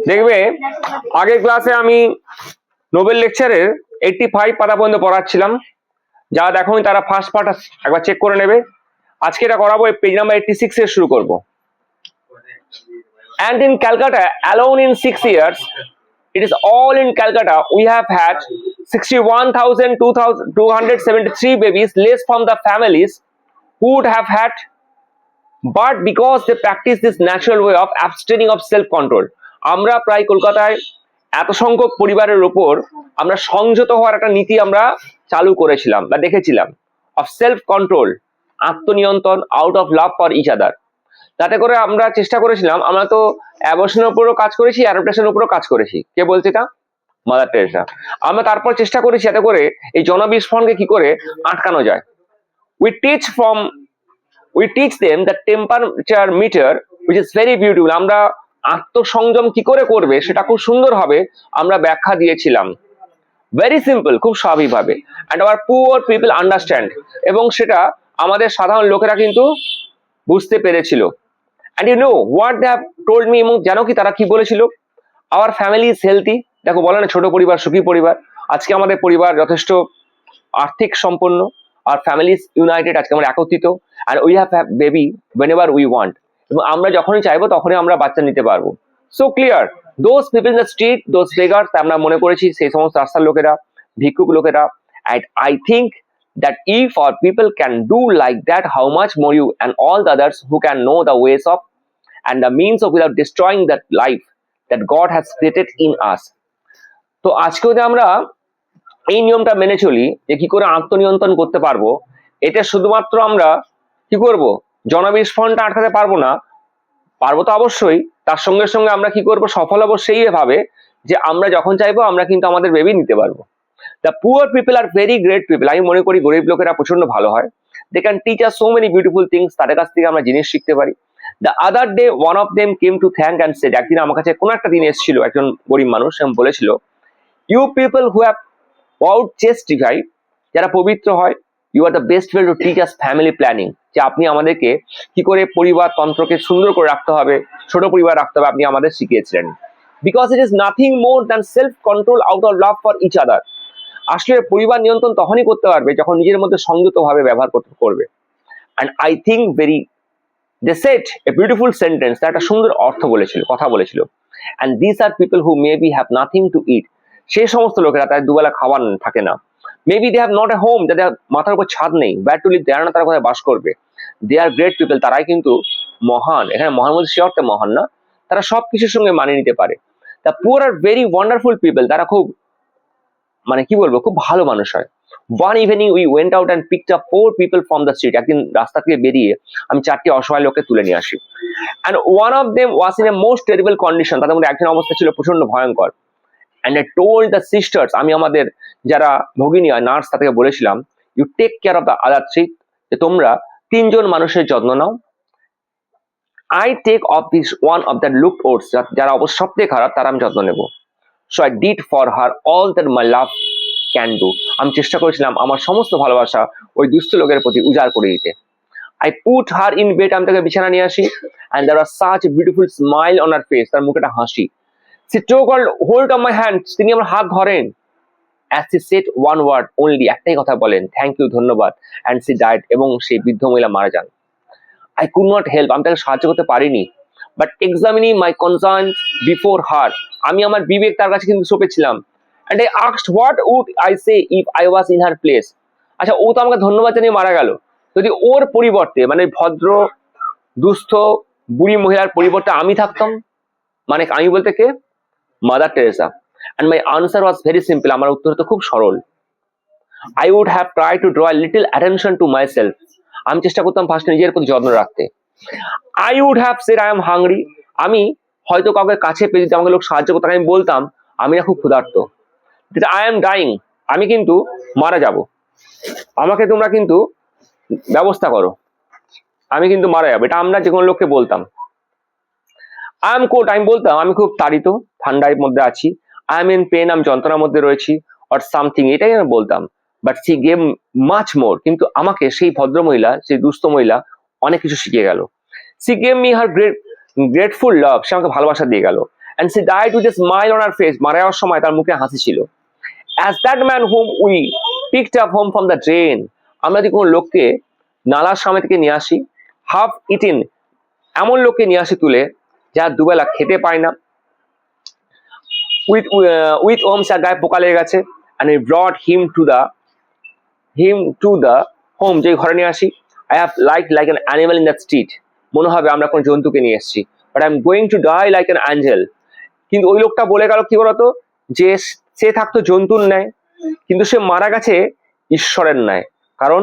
দেখবে আগের ক্লাসে আমি নোবেল লেকচারের 85 পাতা পর্যন্ত পড়াচ্ছিলাম। যারা দেখোনি তারা ফার্স্ট পার্ট একবার চেক করে নেবে। আজকে এটা করাবো, পেজ নাম্বার 86 এ শুরু করব। And in Calcutta alone in 6 years, it is all in Calcutta, we have had 61,273 babies less from the families who would have had, but because they practice this natural way of abstaining of self-control, আমরা প্রায় কলকাতায় এত সংখ্যক পরিবারের উপর আমরা সংযত হওয়ার একটা নীতি আমরা চালু করেছিলাম বা দেখেছিলাম, অফ সেলফ কন্ট্রোল, আত্মনিয়ন্ত্রণ, out of love for each other. তাতে করে আমরা চেষ্টা করেছিলাম, আমরা তো অ্যাবর্শনের উপরও কাজ করেছি, অ্যাডপ্টেশনের উপরও কাজ করেছি। কে বলছে এটা? Mother Teresa. আমরা তারপর চেষ্টা করেছি যাতে করে এই জনবিস্ফোরণকে কি করে আটকানো যায়। we teach them the temperature meter which is very beautiful. আমরা আত্মসংযম কি করে করবে সেটা খুব সুন্দর হবে আমরা ব্যাখ্যা দিয়েছিলাম, ভেরি সিম্পল, খুব স্বাভাবিকভাবে। And our poor people understand, এবং সেটা আমাদের সাধারণ লোকেরা কিন্তু বুঝতে পেরেছিল। And you know what they have told me, এবং জানো কি তারা কি বলেছিল? Our family is healthy. দেখো, বলে না ছোট পরিবার সুখী পরিবার। আজকে আমাদের পরিবার যথেষ্ট আর্থিক সম্পন্ন, আর ফ্যামিলি ইজ ইউনাইটেড, আজকে আমরা একত্রিত। আর we have baby whenever we want, এবং আমরা যখনই চাইবো তখনই আমরা বাচ্চা নিতে পারবো। So clear, those people in the street, those beggars, আমরা মনে করেছি সেই সমস্ত রাস্তার লোকেরা, ভিক্ষুক লোকেরা। And I think that if our people can do like that, how much more you and all the others who can know the ways of and the means of without destroying that life that God has created in us. তো আজকে যদি আমরা এই নিয়মটা মেনে চলি যে কি করে আত্মনিয়ন্ত্রণ করতে পারবো, এটা শুধুমাত্র আমরা কি করব, জনবিস্ফোরণটা আটকাতে পারবো না, পারবো তো অবশ্যই, তার সঙ্গে সঙ্গে আমরা কি করব, সফল হবো সেই ভাবে যে আমরা যখন চাইবো আমরা কিন্তু আমাদের বেবি নিতে পারবো। The poor people are very great people. আমি মনে করি গরিব লোকেরা প্রচন্ড ভালো হয়। They can teach us so many beautiful things. তাদের কাছ থেকে আমরা জিনিস শিখতে পারি। The other day one of them came to thank and said, একদিন আমার কাছে কোন একটা দিন এসেছিল একজন গরিব মানুষ, এবং বলেছিল, you people who have vowed chastity, যারা পবিত্র হয়, you are the best way to teach us family planning. যে আপনি আমাদেরকে কি করে পরিবার তন্ত্রকে সুন্দর করে রাখতে হবে, ছোট পরিবার রাখতে হবে, আপনি আমাদের শিখিয়েছিলেন। Because it is nothing more than self control out of love for each other. আসলে পরিবার নিয়ন্ত্রণ তখনই করতে পারবে যখন নিজের মধ্যে সংযত ভাবে ব্যবহার করবে। And I think they said a beautiful sentence, একটা সুন্দর অর্থ বলেছিল, কথা বলেছিল। And this are people who maybe have nothing to eat, সেই সমস্ত লোকেরা তাদের দুবেলা খাবার থাকে না। Maybe they have not a home, যাদের মাথার উপর ছাদ নেই, ব্যাড টু লিভ, দেয়ার না তারা কোথায় বাস করবে। দে আর গ্রেট পিপল, তারাই কিন্তু মহান। এখানে মহান মধ্যে সে অর্থে মহান না, তারা সবকিছুর সঙ্গে মানিয়ে নিতে পারে। The poor are very wonderful people, তারা খুব মানে কি বলবো, খুব ভালো মানুষ হয়। One evening we went out and picked up 4 people from the street. একদিন রাস্তা থেকে বেরিয়ে আমি 4টি অসহায় লোককে তুলে নিয়ে আসি। And one of them was in a most terrible condition. তাদের মধ্যে একজন অবস্থা ছিল প্রচন্ড ভয়ঙ্কর। And I told the sisters, আমি আমাদের যারা ভগিনী হয় নার্স তাদেরকে বলেছিলাম, you take care of the other 3, যে তোমরা 3 জন মানুষের যত্ন নাও। I take off this one of that looked worse, যারা অবস্থা সবথেকে খারাপ তারা আমি যত্ন নেব। So I did for her all that my love can do. আমি চেষ্টা করেছিলাম আমার সমস্ত ভালোবাসা ওই দুস্থ লোকের প্রতি উজাড় করে দিতে। I put her in bed, আমি তাকে বিছানা নিয়ে আসি, and there was such a beautiful smile on her face, তার মুখে একটা হাসি। She took hold of my hand, তিনি আমার হাত ধরেন, as she said one word only, একটাই কথা বলেন, thank you, ধন্যবাদ, and she died, এবং সেই বৃদ্ধ মহিলা মারা যান। I could not help, আমি তাকে সাহায্য করতে পারিনি, but examining my conscience before her, আমি আমার বিবেক তার কাছে কিন্তু সঁপেছিলাম। And I asked what would I say if I was in her place. আচ্ছা, ও তো আমাকে ধন্যবাদ জানিয়ে মারা গেল, যদি ওর পরিবর্তে, মানে ভদ্র দুস্থ বুড়ি মহিলার পরিবর্তে আমি থাকতাম, মানে আমি বলতে কে? Mother Teresa. And my answer was very simple, আমার উত্তর তো খুব সরল। I would have tried to draw a little attention to myself. আমি চেষ্টা করতাম ফার্স্টে নিজের প্রতি যত্ন রাখতে। I would have said I am hungry. আমি হয়তো কাউকে কাছে পেয়ে যদি আমাকে লোক সাহায্য করতো, আমি বলতাম আমি না খুব ক্ষুধার্ত। যেটা I am dying, আমি কিন্তু মারা যাব, আমাকে তোমরা কিন্তু ব্যবস্থা করো, আমি কিন্তু মারা যাবো। এটা আমরা যে কোনো লোককে বলতাম। I am cold, আমি বলতাম আমি খুব তাড়িত, ঠান্ডার মধ্যে আছি। I am in pain, আমি যন্ত্রণার মধ্যে রয়েছি, or something, এটাই আমি বলতাম। But she gave much more, কিন্তু আমাকে সেই ভদ্র মহিলা, সেই দুস্থ মহিলা অনেক কিছু শিখিয়ে গেল। She gave me her grateful love, সে আমাকে ভালোবাসা দিয়ে গেল। and she died with a smile on her face. মারা যাওয়ার সময় তার মুখে হাসি ছিল। As that man whom we picked up home from the drain, আমরা যদি কোনো লোককে নালার সামনে থেকে নিয়ে আসি, half eaten, এমন লোককে নিয়ে আসি তুলে যার দুবেলা খেতে পায় না, with whom তার গায়ে পোকা লেগে গেছে, and we brought him to the home, যে ঘরে নিয়ে আসি, I have liked like an animal in the street, মনে হবে আমরা কোন জন্তুকে নিয়ে এসেছি, but I'm going to die like an angel. কিন্তু ওই লোকটা বলে গেল কি বলতো, যে সে থাকতো জন্তুর ন্যায়, কিন্তু সে মারা গেছে ঈশ্বরের ন্যায়, কারণ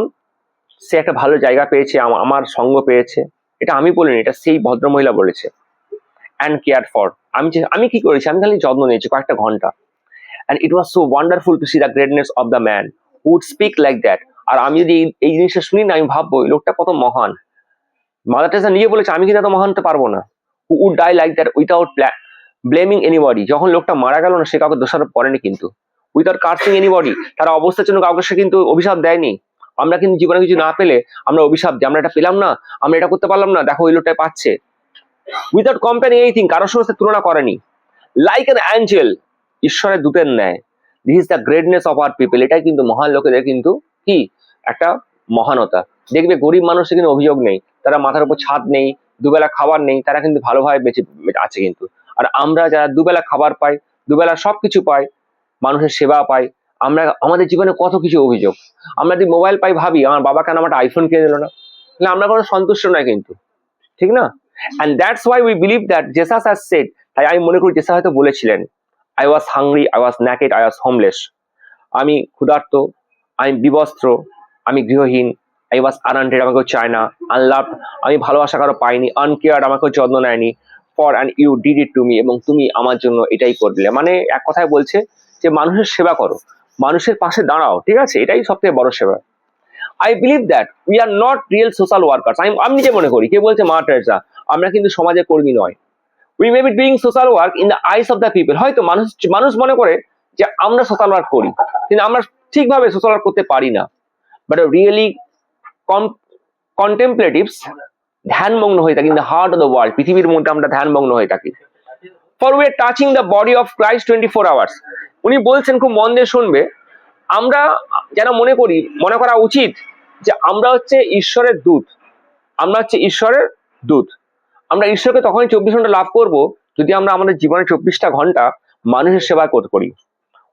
সে একটা ভালো জায়গা পেয়েছে, আমার সঙ্গ পেয়েছে। এটা আমি বলিনি, এটা সেই ভদ্রমহিলা বলেছে। and cared for, আমি কি করেছি, আমি খালি যত্ন নিয়েছি কয়েকটা ঘন্টা। and it was so wonderful to see the greatness of the man who would speak like that. আর আমি যদি এই জিনিসটা শুনি না, আমি ভাববো এই লোকটা কত মহান। মাদার টেরেসা নিজে বলেছে আমি কিন্তু এত মহান হতে পারবো না। who would die like that without blaming anybody, যখন লোকটা মারা গেল না সে কাউকে দোষারোপ করেনি, কিন্তু without cursing anybody, তার অবস্থার জন্য কাউকে সে কিন্তু অভিশাপ দেয়নি। আমরা কিন্তু জীবনে কিছু না পেলে আমরা অভিশাপ দিই, আমরা এটা পেলাম না, আমরা এটা করতে পারলাম না, দেখো ওই লোকটাই পাচ্ছে। উইদাউট কম্পেয়ারিং এনিথিং, কারোর সঙ্গে তুলনা করেনি। লাইক অ্যান অ্যাঞ্জেল, ঈশ্বরের দূতের ন্যায়। This is the greatness of our people, এটাই কিন্তু মহান লোকেদের কিন্তু কি একটা মহানতা। দেখবে গরিব মানুষের কিন্তু অভিযোগ নেই, তারা মাথার উপর ছাদ নেই, দুবেলা খাবার নেই, তারা কিন্তু ভালোভাবে বেঁচে আছে কিন্তু। আর আমরা যারা দুবেলা খাবার পাই, দুবেলা সবকিছু পাই, মানুষের সেবা পাই, আমরা আমাদের জীবনে কত কিছু অভিযোগ। আমরা যদি মোবাইল পাই ভাবি আমার বাবা কেন আমার আইফোন কিনে দিল না, তাহলে আমরা কোনো সন্তুষ্ট নয় কিন্তু, ঠিক না? And that's why we believe that Jesus has said, তাই আমি মনে করি জেসাস হয়তো বলেছিলেন, I was hungry, I was naked, I was homeless, আমি ক্ষুধার্ত, আমি বিবস্ত্র, আমি গৃহহীন, I was unwanted, আমাকেও চায় না, unloved, আমি ভালোবাসা কারো পাইনি, uncared, আমাকেও যত্ন নেয়নি, for and you did it to me, এবং তুমি আমার জন্য এটাই করে দিলে। মানে এক কথায় বলছে যে মানুষের সেবা করো, মানুষের পাশে দাঁড়াও, ঠিক আছে, এটাই সবথেকে বড় সেবা। I believe that we are not real social workers, আমি নিজে মনে করি, কে বলছে মা টেরেসা, আমরা কিন্তু সমাজের কর্মী নয়। We may be doing social work in the eyes of the people, হয়তো মানুষ মনে করে যে আমরা সোশ্যাল ওয়ার্ক করি, কিন্তু আমরা ঠিকভাবে সোশ্যাল ওয়ার্ক করতে পারি না। বাট রিয়েলি কন্টেম্পলেটিভস, ধ্যানমগ্ন হয়ে থাকি in the heart of the world, পৃথিবীর মধ্যে আমরা ধ্যানমগ্ন হয়ে থাকি। For we are touching the body of Christ 24 hours, উনি বলছেন, খুব মন দিয়ে শুনবে, আমরা যেন মনে করা উচিত যে আমরা হচ্ছে ঈশ্বরের দূত, আমরা হচ্ছে ঈশ্বরের দূত। আমরা ঈশ্বরকে তখনই 24 ঘন্টা লাভ করব যদি আমরা আমাদের জীবনে 24টা ঘন্টা মানুষের সেবা করি।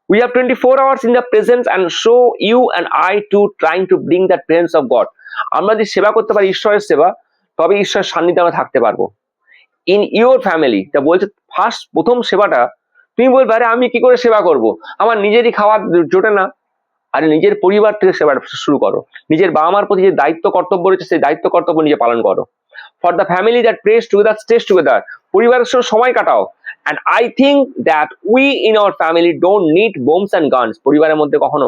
We have 24 hours in the presence and so you and I too trying to bring that presence of God. আমরা যদি সেবা করতে পারি ঈশ্বরের সেবা, তবে ঈশ্বরের সান্নিধ্যে আমরা থাকতে পারবো। In your family, তা বলছে প্রথম সেবাটা, তুমি বলবে আরে আমি কি করে সেবা করব, আমার নিজেরই খাওয়ার জোটে না, আরে নিজের পরিবার থেকে সেবা শুরু করো, নিজের বাবা মার প্রতি যে দায়িত্ব কর্তব্য রয়েছে সেই দায়িত্ব কর্তব্য নিজে পালন করো। For the family that prays together, stays together, পরিবারের সঙ্গে সময় কাটাও। And I think that we in our family don't need bombs and guns, পরিবারের মধ্যে কখনো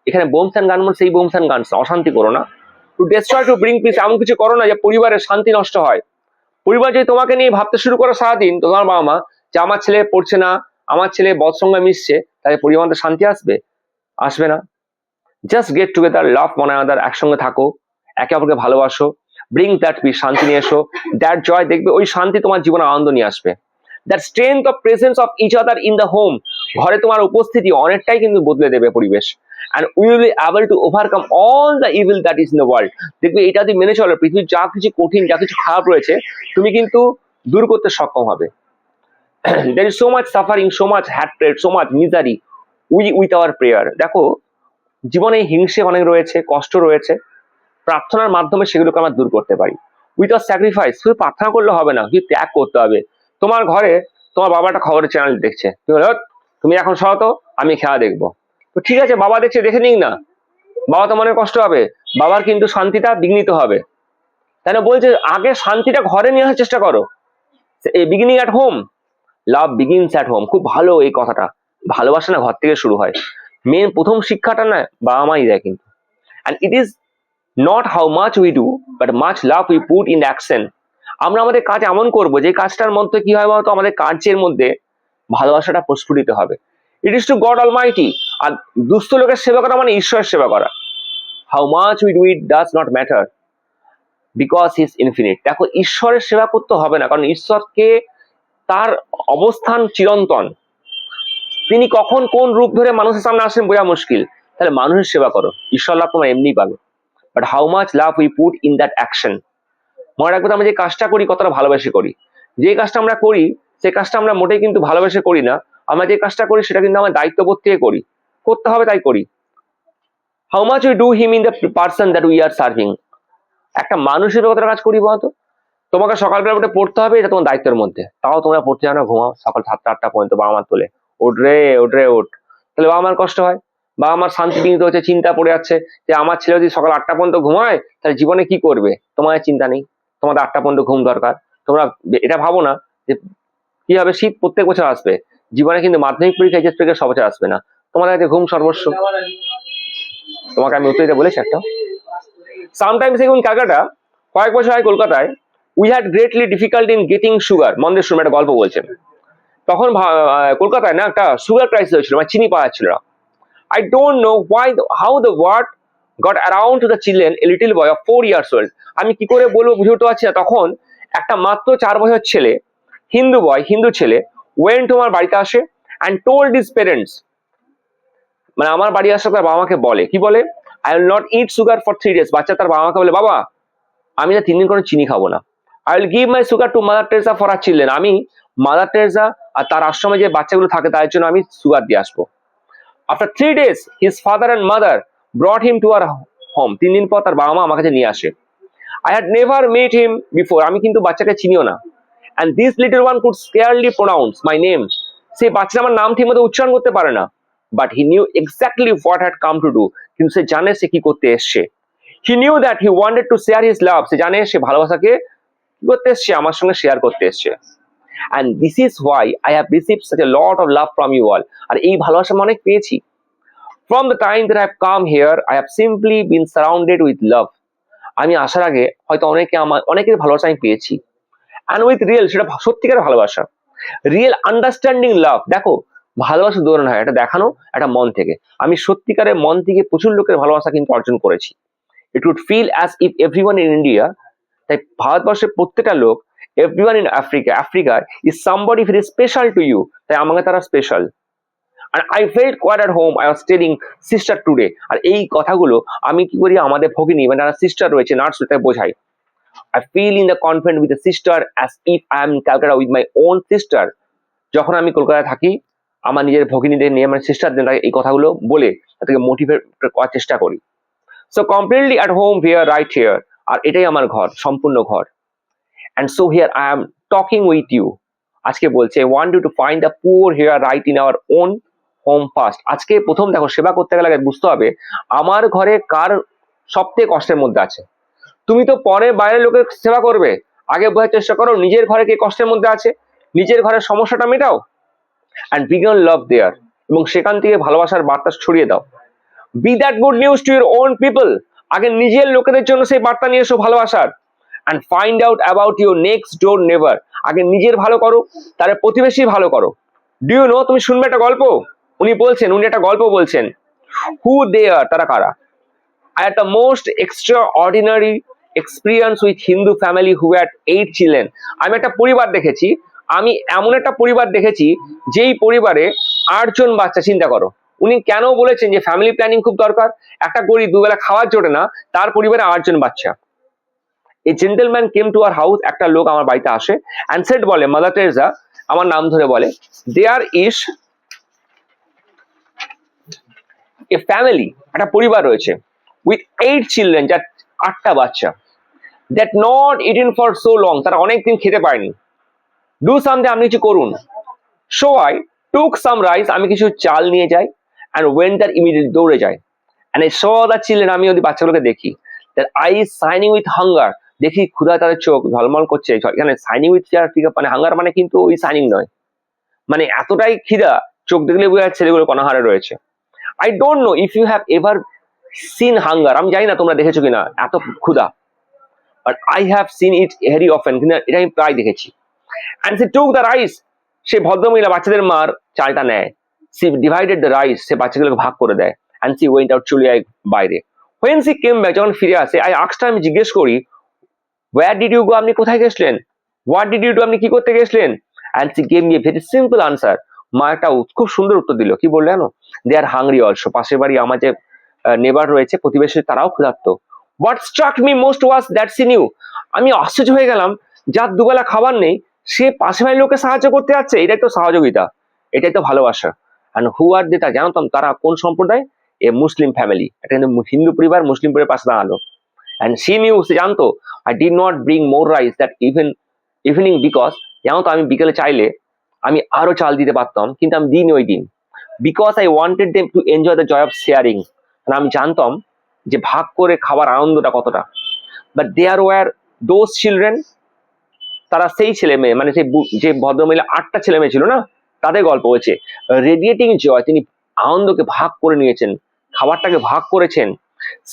এখানে bombs and guns মানে সেই bombs and guns, অশান্তি করো না, to destroy, to bring peace, এমন কিছু করো না যে পরিবারের শান্তি নষ্ট হয়। পরিবার যদি তোমাকে নিয়ে ভাবতে শুরু করো সারাদিন, তোমার বাবা মা, যে আমার ছেলে পড়ছে না, আমার ছেলে বদ সঙ্গে মিশছে, তাহলে পরিবারে শান্তি আসবে না। জাস্ট গেট টুগেদার, লাভ ওয়ান আনাদার, একসঙ্গে থাকো, একে অপরকে ভালোবাসো, ব্রিং দ্যাট পিস, শান্তি নিয়ে এসো, দ্যাট জয়, দেখবে ওই শান্তি তোমার জীবনে আনন্দ নিয়ে আসবে। That strength of presence of each other in the home, ঘরে তোমার উপস্থিতি অনেকটাই কিন্তু বদলে দেবে পরিবেশ। And we will be able to overcome all the evil that is in the world, দেখবে এটা যদি মেনে চলো, পৃথিবীর যা কিছু কঠিন, যা কিছু খারাপ রয়েছে, তুমি কিন্তু দূর করতে সক্ষম হবে। There is so much suffering, so much hatred, so much misery, with our prayer, দেখো জীবনে হিংসে অনেক রয়েছে, কষ্ট রয়েছে, প্রার্থনার মাধ্যমে সেগুলোকে আমরা দূর করতে পারি। উইথআউট স্যাক্রিফাইস, শুধু প্রার্থনা করলে হবে না, কিন্তু ত্যাগ করতে হবে। তোমার ঘরে তোমার বাবা একটা খবরের চ্যানেল দেখছে, তুমি এখন সহ তো আমি খেলা দেখবো, তো ঠিক আছে বাবা দেখছে, দেখে নিক না, বাবা তো মনে কষ্ট হবে, বাবার কিন্তু শান্তিটা বিঘ্নিত হবে। তাই না বলছে আগে শান্তিটা ঘরে নিয়ে আসার চেষ্টা করো, এই beginning at home, love begins at home, খুব ভালো এই কথাটা, ভালোবাসা না ঘর থেকে শুরু হয়। মেন প্রথম শিক্ষাটা না বাবা মাই দেয় কিন্তু। And it is not how much we do but much love we put in action, আমরা আমাদের কাজ এমন করবো যে কাজটার মধ্যে কি হয় বলতো, আমাদের কাজের মধ্যে ভালোবাসাটা প্রস্ফুটিত হবে। It is to God almighty, আর দুস্থ লোকের সেবা করা মানে ঈশ্বরের সেবা করা। how much we do it does not matter because he is infinite, দেখো ঈশ্বরের সেবা করতে হবে না, কারণ ঈশ্বরকে তার অবস্থান চিরন্তন। তিনি কখন কোন রূপ ধরে মানুষের সামনে আসেন বোঝা মুশকিল। তাহলে মানুষের সেবা করো, ঈশ্বর লাভ তোমরা এমনি পাবে। But how much love we put in that action. মনে রাখবো আমরা যে কাজটা করি কতটা ভালোবেসে করি। যে কাজটা আমরা করি সেই কাজটা আমরা মোটেই কিন্তু ভালোবেসে করি না। আমরা যে কাজটা করি সেটা কিন্তু আমার দায়িত্ববোধ থেকে করি, করতে হবে তাই করি। How much we do him in the person that we are serving. একটা মানুষের কতটা কাজ করি বলতো। তোমাকে সকালবেলা উঠে পড়তে হবে, এটা তোমার দায়িত্বের মধ্যে, তাও তোমরা পড়তে জানো, ঘুমাও সকাল 7টা-8টা পর্যন্ত, বাবা মার তোলে ওঠ রে ওঠ রে ওঠ। তাহলে বাবা মার কষ্ট হয়, বাবা মার শান্তি বিঘ্নিত হচ্ছে, চিন্তা পড়ে যাচ্ছে যে আমার ছেলে যদি সকাল 8টা পর্যন্ত ঘুমায় তাহলে জীবনে কি করবে। তোমার চিন্তা নেই, তোমাদের 8টা পর্যন্ত ঘুম দরকার। তোমরা এটা ভাবো না যে কি হবে, শীত প্রত্যেক বছর আসবে, জীবনে কিন্তু মাধ্যমিক পরীক্ষা এইচএস পরীক্ষা সব বছর আসবে না। তোমাদের কাছে ঘুম সর্বস্ব। তোমাকে আমি উত্তর দিতে বলেছি একটা। সামটাইমস এখন ক্যালকাটা, কয়েক বছর আগে কলকাতায়, we had greatly difficult in getting sugar. মন্দের শুনে একটা গল্প বলছেন। তখন কলকাতায় না একটা সুগার ক্রাইসিস হয়েছিল, মানে চিনি পাওয়া যাচ্ছিল না। I don't know why how the word got around to the children, a little boy of 4 years old. আমি কি করে বলবো বুঝে উঠতে পারছি না। তখন একটা মাত্র 4 বছর ছেলে, হিন্দু বয়, হিন্দু ছেলে, went to আমার বাড়িতে আসে and told his parents, মানে আমার বাড়ি আসে তার বাবা মাকে বলে, কি বলে, I will not eat sugar for 3 days. বাচ্চা তার বাবা মাকে বলে, বাবা আমি না 3 দিন কোনো চিনি খাবো না। I will give my sugar to Mother Teresa for her children. আমি মাদার টেরেসা আর তার আশ্রমে যে বাচ্চাগুলো থাকে তাদের জন্য আমি সুগার দিয়ে আসবো। After 3 days, his father and mother brought him to our home. 3 দিন পর তার বাবা মা আমার কাছে নিয়ে আসে। I had never met him before. আমি কিন্তু বাচ্চাকে চিনিও না। And this little one could scarcely pronounce my name. সেই বাচ্চা আমার নাম ঠিক মতো উচ্চারণ করতে পারে না। But he knew exactly what had come to do. কিন্তু সে জানে সে কি করতে এসছে। He knew that he wanted to share his love. সে জানে সে ভালোবাসাকে কি করতে এসছে, আমার সঙ্গে শেয়ার করতে এসছে। And this is why I have received such a lot of love from you all. আর এই ভালোবাসা আমি অনেক পেয়েছি। From the time that I have come here, I have simply been surrounded with love. আমি আসার আগে হয়তো অনেকের ভালোবাসা আমি পেয়েছি। And with real, সেটা সত্যিকারের ভালোবাসা, রিয়েল আন্ডারস্ট্যান্ডিং লাভ। দেখো ভালোবাসা দৌড়ানো হয়, এটা দেখানো একটা মন থেকে। আমি সত্যিকারের মন থেকে প্রচুর লোকের ভালোবাসা কিন্তু অর্জন করেছি। It would feel as if everyone in India, তাই ভারতবর্ষের প্রত্যেকটা লোক, everyone in Africa is somebody very special to you. তাই আমাকে তারা special. And I felt quite at home. I was telling sister today. আর এই কথাগুলো আমি কি করি আমাদের ভগিনী, মানে যারা সিস্টার রয়েছে, নার্স, তাই বোঝাই। I feel in the convent with the sister as if I am in Calcutta with my own sister. যখন আমি কলকাতায় থাকি আমার নিজের ভগিনীদের নিয়ে, মানে সিস্টারদের এই কথাগুলো বলে তাদেরকে মোটিভেট করার চেষ্টা করি। So completely at home here, right here. আর এটাই আমার ঘর, সম্পূর্ণ ঘর। And so here I am talking with you. আজকে বলছে I want you to find the poor here right in our own home first. আজকে প্রথম দেখো, সেবা করতে গেলে বুঝতে হবে আমার ঘরে কার সবথেকে কষ্টের মধ্যে আছে। তুমি তো পরে বাইরের লোকের সেবা করবে, আগে বোঝার চেষ্টা করো নিজের ঘরে কে কষ্টের মধ্যে আছে, নিজের ঘরের সমস্যাটা মেটাও। অ্যান্ড বিগন লাভ দেয়ার, এবং সেখান থেকে ভালোবাসার বার্তা ছড়িয়ে দাও। Be that good news to your own people. আগে নিজের লোকেদের জন্য সেই বার্তা নিয়ে এসো ভালোবাসার। And find out about your next door neighbour. আগে নিজের ভালো করো, তাহলে প্রতিবেশী ভালো করো। ডু ইউ নো, তুমি শুনবে একটা গল্প। উনি একটা গল্প বলছেন, হু দে আর, তারা কারা। I had the most extraordinary experience with Hindu family who had 8 children. আমি একটা পরিবার দেখেছি, আমি এমন একটা পরিবার দেখেছি যেই পরিবারে 8 জন বাচ্চা। চিন্তা করো, উনি কেন বলেছেন যে ফ্যামিলি প্ল্যানিং খুব দরকার। একটা গরিব দুবেলা খাওয়ার জোটে না, তার পরিবারে 8 জন বাচ্চা। A gentleman came to our house. একটা লোক আমার বাড়িতে আসে and said, বলে মাদার টেরেসা, আমার নাম ধরে বলে, there is a family, একটা পরিবার রয়েছে, with 8 children, যার 8টা বাচ্চা, that not eaten for so long, তারা অনেকদিন খেতে পায়নি। do something, আপনি কিছু করুন। so I took some rice, আমি কিছু চাল নিয়ে যাই, and went there immediately, দৌড়ে যাই। and I saw the children, আমি ওই বাচ্চাগুলোকে দেখি, their eyes shining with hunger, দেখি ক্ষুধা তাদের চোখ ঝলমল করছে। এখানে সাইনিং উইথ ফিয়ার, মানে হাঙ্গার মানে কিন্তু ওই সাইনিং নয়, মানে এতটাই খিদা, চোখ দেখলে বোঝা যাচ্ছে ছেলেগুলো অনাহারে রয়েছে। I don't know if you have ever seen hunger, আমি জানি না তোমরা দেখেছো কিনা এত ক্ষুধা, but I have seen it very often, কিন্তু এটা আমি প্রায় দেখেছি। and she took the rice, সে ভদ্রমহিলা বাচ্চাদের মার চালটা নেয়, she divided the rice, সে বাচ্চাগুলোকে ভাগ করে দেয়, and she went out, চলে যায় বাইরে। when she came back, যখন ফিরে আসে, I asked her, আমি জিজ্ঞেস করি, where did you go, আপনি কোথায় গেছিলেন, what did you do, আপনি কি করতে গেছিলেন, and she gave me a very simple answer. মা একটা খুব সুন্দর উত্তর দিল, কি বললো জানো? They are hungry also. পাশের বাড়ি আমার যে নেবার রয়েছে, প্রতিবেশী, তারাও ক্ষুধার্ত। What struck me most was that she knew, আমি আশ্চর্য হয়ে গেলাম, যার দুবেলা খাবার নেই সে পাশের বাড়ির লোককে সাহায্য করতে যাচ্ছে। এটাই তো সহযোগিতা, এটাই তো ভালোবাসা। অ্যান্ড হু আর দে, তা জানতাম তারা কোন সম্প্রদায়? এ মুসলিম ফ্যামিলি, এটা কিন্তু হিন্দু পরিবার, মুসলিম পরিবার পাশে দাঁড়ালো। অ্যান্ড সি নিউ, সে জানতো, I did not bring more rice that evening because, জানতো আমি বিকেলে চাইলে আমি আরো চাল দিতে পারতাম, কিন্তু আমি দিইনি ওই দিন। Because I wanted them to enjoy the joy of sharing, আমি জানতাম যে ভাগ করে খাবার আনন্দটা কতটা। But there were those children, তারা সেই ছেলে মেয়ে, মানে যে ভদ্রমহিলা 8টা ছেলে মেয়ে ছিল না, তাদের গল্প হয়েছে। রেডিয়েটিং জয়, তিনি আনন্দকে ভাগ করে নিয়েছেন, খাবারটাকে ভাগ করেছেন।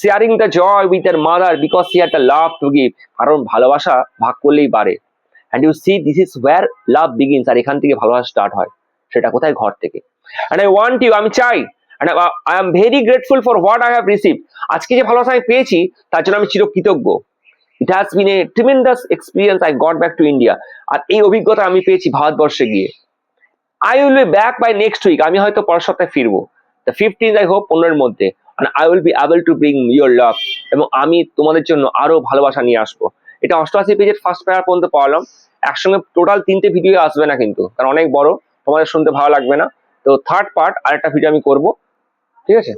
Sharing the joy with their mother because he had the love to give, কারণ ভালোবাসা ভাগ করলেই বাড়ে। And you see this is where love begins, আর এখান থেকে ভালোবাসা স্টার্ট হয়। সেটা কোথায়? ঘর থেকে। অ্যান্ড আই ওয়ান্ট ইউ, আমি চাই, and I am very grateful for what I have receive, আজকে যে ভালোবাসা আমি পেয়েছি তার জন্য আমি চিরকৃতজ্ঞ। It has been a tremendous experience, I got back to India, আর এই অভিজ্ঞতা আমি পেয়েছি ভারতবর্ষে গিয়ে। I will be back by next week, আমি হয়তো পরের সপ্তাহে ফিরবো, দ্য 15th আই হোপ, 15 মধ্যে। and I will be able to bring your love, এবং আমি তোমাদের জন্য আরো ভালোবাসা নিয়ে আসবো। এটা 88 পেজের ফার্স্ট প্যারা পর্যন্ত পড়ালাম। একসঙ্গে টোটাল 3টে ভিডিও আসবে না কিন্তু, কারণ অনেক বড়, তোমাদের শুনতে ভালো লাগবে না। তো থার্ড পার্ট আরেকটা ভিডিও আমি করব, ঠিক আছে?